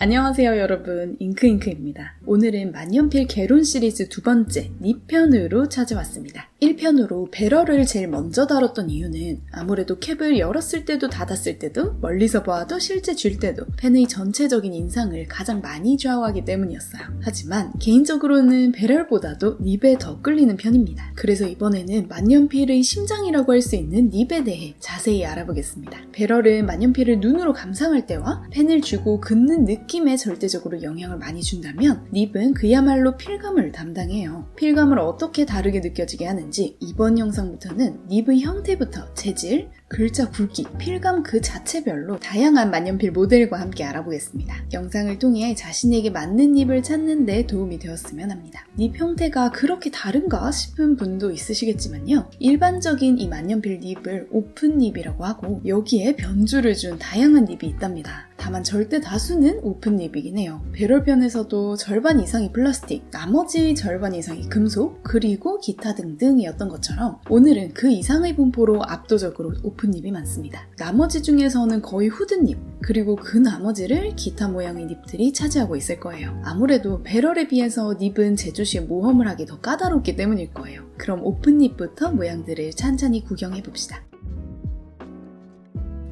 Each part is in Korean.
안녕하세요 여러분, 잉크잉크입니다. 오늘은 만년필 개론 시리즈 두 번째 닙편으로 찾아왔습니다. 1편으로 배럴을 제일 먼저 다뤘던 이유는 아무래도 캡을 열었을 때도 닫았을 때도 멀리서 봐도 실제 쥘 때도 펜의 전체적인 인상을 가장 많이 좌우하기 때문이었어요. 하지만 개인적으로는 배럴보다도 닙에 더 끌리는 편입니다. 그래서 이번에는 만년필의 심장이라고 할 수 있는 닙에 대해 자세히 알아보겠습니다. 배럴은 만년필을 눈으로 감상할 때와 펜을 쥐고 긋는 느낌에 절대적으로 영향을 많이 준다면 닙은 그야말로 필감을 담당해요. 필감을 어떻게 다르게 느껴지게 하는지 이번 영상부터는 닙의 형태부터 재질, 글자 굵기, 필감 그 자체별로 다양한 만년필 모델과 함께 알아보겠습니다. 영상을 통해 자신에게 맞는 닙을 찾는 데 도움이 되었으면 합니다. 닙 형태가 그렇게 다른가 싶은 분도 있으시겠지만요. 일반적인 이 만년필 닙을 오픈 닙이라고 하고 여기에 변주를 준 다양한 닙이 있답니다. 다만 절대 다수는 오픈 닙이긴 해요. 배럴편에서도 절반 이상이 플라스틱, 나머지 절반 이상이 금속, 그리고 기타 등등이었던 것처럼 오늘은 그 이상의 분포로 압도적으로 오픈 닙이 많습니다. 나머지 중에서는 거의 후드 닙, 그리고 그 나머지를 기타 모양의 닙들이 차지하고 있을 거예요. 아무래도 배럴에 비해서 닙은 제조 시에 모험을 하기 더 까다롭기 때문일 거예요. 그럼 오픈 닙부터 모양들을 찬찬히 구경해봅시다.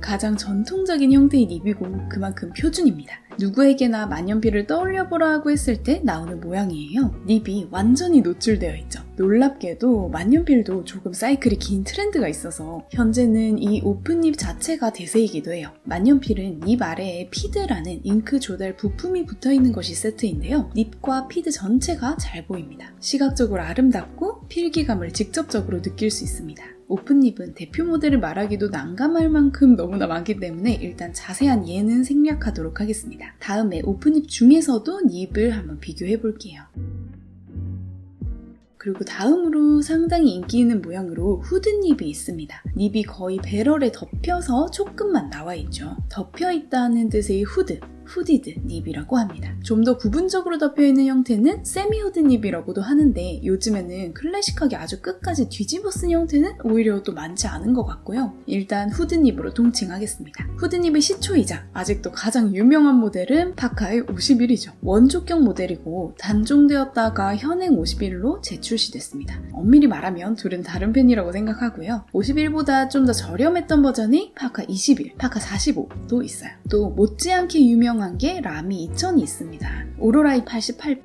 가장 전통적인 형태의 닙이고 그만큼 표준입니다. 누구에게나 만년필을 떠올려보라고 했을 때 나오는 모양이에요. 닙이 완전히 노출되어 있죠. 놀랍게도 만년필도 조금 사이클이 긴 트렌드가 있어서 현재는 이 오픈 닙 자체가 대세이기도 해요. 만년필은 닙 아래에 피드라는 잉크 조달 부품이 붙어있는 것이 세트인데요. 닙과 피드 전체가 잘 보입니다. 시각적으로 아름답고 필기감을 직접적으로 느낄 수 있습니다. 오픈 닙은 대표 모델을 말하기도 난감할 만큼 너무나 많기 때문에 일단 자세한 예는 생략하도록 하겠습니다. 다음에 오픈 닙 중에서도 닙을 한번 비교해 볼게요. 그리고 다음으로 상당히 인기 있는 모양으로 후드 닙이 있습니다. 닙이 거의 배럴에 덮여서 조금만 나와 있죠. 덮여 있다는 뜻의 후디드 닙이라고 합니다. 좀 더 구분적으로 덮여있는 형태는 세미 후드 닙이라고도 하는데 요즘에는 클래식하게 아주 끝까지 뒤집어 쓴 형태는 오히려 또 많지 않은 것 같고요. 일단 후드 닙으로 통칭하겠습니다. 후드 닙의 시초이자 아직도 가장 유명한 모델은 파카의 51이죠. 원조격 모델이고 단종되었다가 현행 51로 재출시됐습니다. 엄밀히 말하면 둘은 다른 펜이라고 생각하고요. 51보다 좀 더 저렴했던 버전이 파카 21, 파카 45도 있어요. 또 못지않게 유명한 게 라미 2000이 있습니다. 오로라이 88,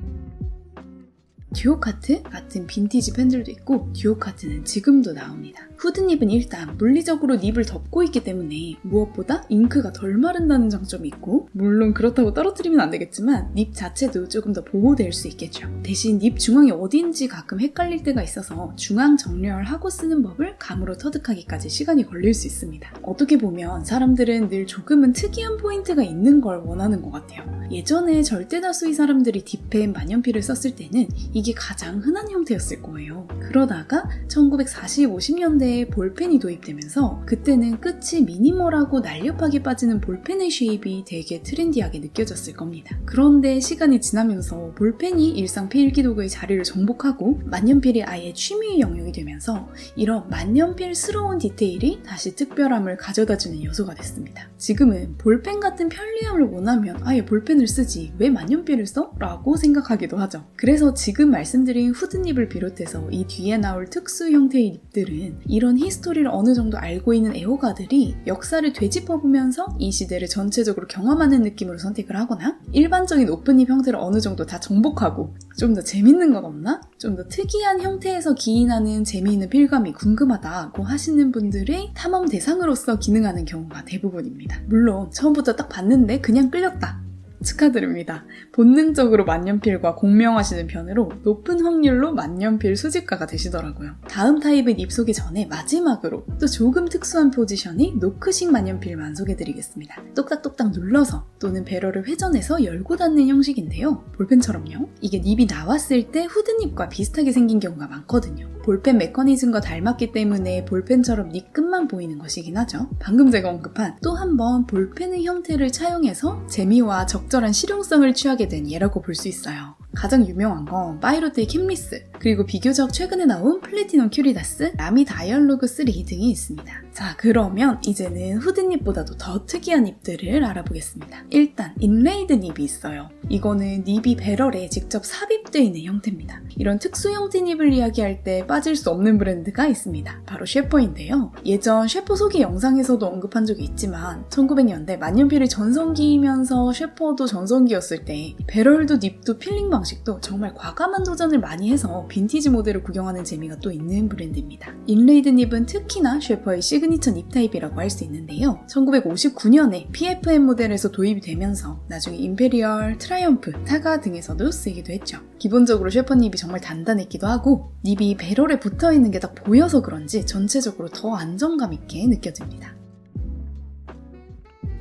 듀오카트 같은 빈티지 펜들도 있고 듀오카트는 지금도 나옵니다. 후드닙은 일단 물리적으로 닙을 덮고 있기 때문에 무엇보다 잉크가 덜 마른다는 장점이 있고 물론 그렇다고 떨어뜨리면 안 되겠지만 닙 자체도 조금 더 보호될 수 있겠죠. 대신 닙 중앙이 어디인지 가끔 헷갈릴 때가 있어서 중앙 정렬을 하고 쓰는 법을 감으로 터득하기까지 시간이 걸릴 수 있습니다. 어떻게 보면 사람들은 늘 조금은 특이한 포인트가 있는 걸 원하는 것 같아요. 예전에 절대 다수의 사람들이 딥펜 만년필을 썼을 때는 이게 가장 흔한 형태였을 거예요. 그러다가 1940, 50년대에 볼펜이 도입되면서 그때는 끝이 미니멀하고 날렵하게 빠지는 볼펜의 쉐입이 되게 트렌디하게 느껴졌을 겁니다. 그런데 시간이 지나면서 볼펜이 일상 필기 도구의 자리를 정복하고 만년필이 아예 취미의 영역이 되면서 이런 만년필스러운 디테일이 다시 특별함을 가져다주는 요소가 됐습니다. 지금은 볼펜 같은 편리함을 원하면 아예 볼펜을 쓰지 왜 만년필을 써? 라고 생각하기도 하죠. 그래서 지금 말씀드린 후드닙을 비롯해서 이 뒤에 나올 특수 형태의 닙들은 이런 히스토리를 어느 정도 알고 있는 애호가들이 역사를 되짚어보면서 이 시대를 전체적으로 경험하는 느낌으로 선택을 하거나 일반적인 오픈닙 형태를 어느 정도 다 정복하고 좀 더 재밌는 건 없나? 좀 더 특이한 형태에서 기인하는 재미있는 필감이 궁금하다고 하시는 분들의 탐험 대상으로서 기능하는 경우가 대부분입니다. 물론 처음부터 딱 봤는데 그냥 끌렸다. 축하드립니다. 본능적으로 만년필과 공명하시는 편으로 높은 확률로 만년필 수집가가 되시더라고요. 다음 타입의 닙 소개 전에 마지막으로 또 조금 특수한 포지션이 노크식 만년필만 소개드리겠습니다. 똑딱똑딱 눌러서 또는 배럴을 회전해서 열고 닫는 형식인데요. 볼펜처럼요. 이게 닙이 나왔을 때 후드닙과 비슷하게 생긴 경우가 많거든요. 볼펜 메커니즘과 닮았기 때문에 볼펜처럼 닙 끝만 보이는 것이긴 하죠. 방금 제가 언급한 또 한 번 볼펜의 형태를 차용해서 재미와 적절한 실용성을 취하게 된 예라고 볼 수 있어요. 가장 유명한 건 파이로트의 킴리스, 그리고 비교적 최근에 나온 플래티넘 큐리다스, 라미 다이얼로그 3 등이 있습니다. 자, 그러면 이제는 후드닙보다도 더 특이한 닙들을 알아보겠습니다. 일단 인레이드 닙이 있어요. 이거는 닙이 배럴에 직접 삽입되어 있는 형태입니다. 이런 특수 형태 닙을 이야기할 때 빠질 수 없는 브랜드가 있습니다. 바로 셰퍼인데요. 예전 셰퍼 소개 영상에서도 언급한 적이 있지만 1900년대 만년필이 전성기이면서 셰퍼도 전성기였을 때 배럴도 닙도 필링 방식도 정말 과감한 도전을 많이 해서 빈티지 모델을 구경하는 재미가 또 있는 브랜드입니다. 인레이드 닙은 특히나 셰퍼의 시그니처 닙 타입이라고 할 수 있는데요. 1959년에 PFM 모델에서 도입이 되면서 나중에 임페리얼, 트라이엄프, 타가 등에서도 쓰이기도 했죠. 기본적으로 셰퍼 닙이 정말 단단했기도 하고 닙이 배럴에 붙어있는 게 딱 보여서 그런지 전체적으로 더 안정감 있게 느껴집니다.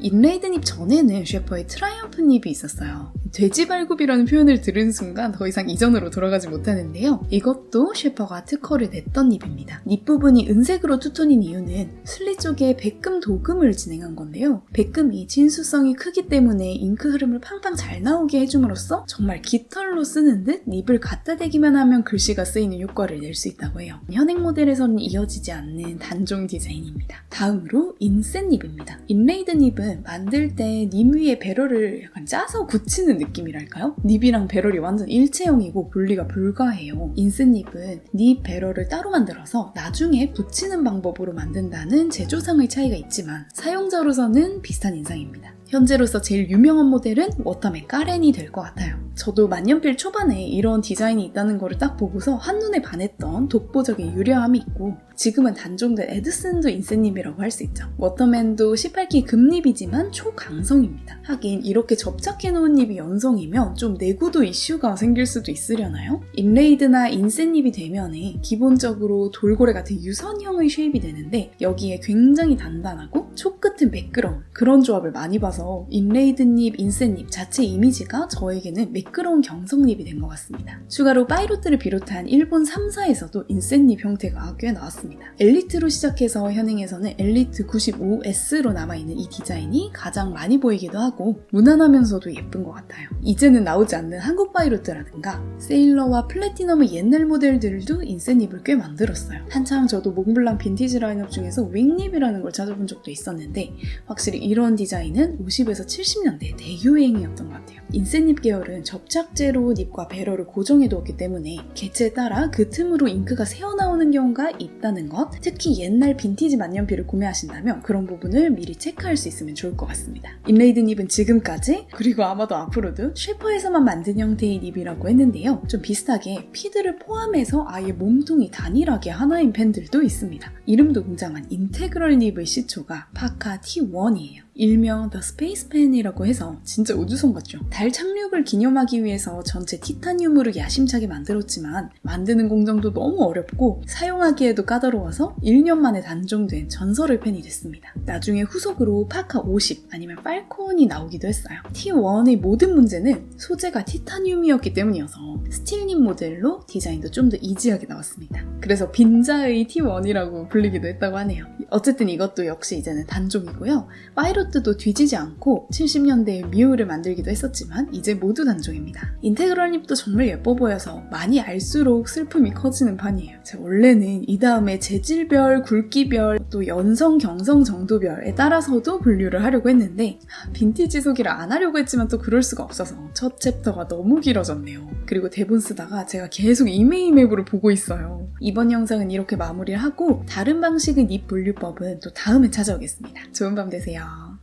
인레이드 닙 전에는 셰퍼의 트라이엄프 닙이 있었어요. 돼지발굽이라는 표현을 들은 순간 더 이상 이전으로 돌아가지 못하는데요. 이것도 셰퍼가 특허를 냈던 닙입니다. 닙 부분이 은색으로 투톤인 이유는 슬릿 쪽에 백금 도금을 진행한 건데요. 백금이 진수성이 크기 때문에 잉크 흐름을 팡팡 잘 나오게 해줌으로써 정말 깃털로 쓰는 듯 닙을 갖다 대기만 하면 글씨가 쓰이는 효과를 낼 수 있다고 해요. 현행 모델에서는 이어지지 않는 단종 디자인입니다. 다음으로 인셋 닙입니다. 인레이드 닙은 만들 때 닙 위에 배럴을 약간 짜서 굳히는 느낌이랄까요? 닙이랑 배럴이 완전 일체형이고 분리가 불가해요. 인셋 닙은 닙 배럴을 따로 만들어서 나중에 붙이는 방법으로 만든다는 제조상의 차이가 있지만 사용자로서는 비슷한 인상입니다. 현재로서 제일 유명한 모델은 워터맨 까렌이 될 것 같아요. 저도 만년필 초반에 이런 디자인이 있다는 거를 딱 보고서 한눈에 반했던 독보적인 유려함이 있고 지금은 단종된 에드슨도 인셋닙이라고 할 수 있죠. 워터맨도 18기 금닙이지만 초강성입니다. 하긴 이렇게 접착해놓은 닙이 연성이면 좀 내구도 이슈가 생길 수도 있으려나요? 인레이드나 인셋닙이 되면은 기본적으로 돌고래 같은 유선형의 쉐입이 되는데 여기에 굉장히 단단하고 촉 끝은 매끄러운 그런 조합을 많이 봐서 인레이드 닙, 인셋 닙 자체 이미지가 저에게는 매끄러운 경성립이 된 것 같습니다. 추가로 파이로트를 비롯한 일본 3사에서도 인셋 닙 형태가 꽤 나왔습니다. 엘리트로 시작해서 현행에서는 엘리트 95S로 남아있는 이 디자인이 가장 많이 보이기도 하고 무난하면서도 예쁜 것 같아요. 이제는 나오지 않는 한국 파이로트라든가 세일러와 플래티넘의 옛날 모델들도 인셋 닙을 꽤 만들었어요. 한참 저도 몽블랑 빈티지 라인업 중에서 윙닙이라는 걸 찾아본 적도 있었는데 확실히 이런 디자인은 50에서 70년대 대유행이었던 것 같아요. 인셋 닙 계열은 접착제로 닙과 배럴을 고정해 두었기 때문에 개체에 따라 그 틈으로 잉크가 새어나오는 경우가 있다는 것, 특히 옛날 빈티지 만년필을 구매하신다면 그런 부분을 미리 체크할 수 있으면 좋을 것 같습니다. 인레이드 닙은 지금까지 그리고 아마도 앞으로도 셰퍼에서만 만든 형태의 닙이라고 했는데요. 좀 비슷하게 피드를 포함해서 아예 몸통이 단일하게 하나인 펜들도 있습니다. 이름도 웅장한 인테그럴 닙의 시초가 파카 T1이에요. 일명 The Space Pen이라고 해서 진짜 우주선 같죠? 달 착륙을 기념하기 위해서 전체 티타늄으로 야심차게 만들었지만 만드는 공정도 너무 어렵고 사용하기에도 까다로워서 1년 만에 단종된 전설의 펜이 됐습니다. 나중에 후속으로 파카 50 아니면 팔콘이 나오기도 했어요. T1의 모든 문제는 소재가 티타늄이었기 때문이어서 스틸립 모델로 디자인도 좀 더 이지하게 나왔습니다. 그래서 빈자의 T1이라고 불리기도 했다고 하네요. 어쨌든 이것도 역시 이제는 단종이고요. 파이로트도 뒤지지 않고 70년대에 미우를 만들기도 했었지만 이제 모두 단종입니다. 인테그럴 닙도 정말 예뻐 보여서 많이 알수록 슬픔이 커지는 판이에요. 제가 원래는 이 다음에 재질별, 굵기별, 또 연성, 경성 정도별에 따라서도 분류를 하려고 했는데 빈티지 소개를 안 하려고 했지만 또 그럴 수가 없어서 첫 챕터가 너무 길어졌네요. 그리고 대본 쓰다가 제가 계속 이메일 맵으로 보고 있어요. 이번 영상은 이렇게 마무리를 하고 다른 방식의 닙 분류법은 또 다음에 찾아오겠습니다. 좋은 밤 되세요.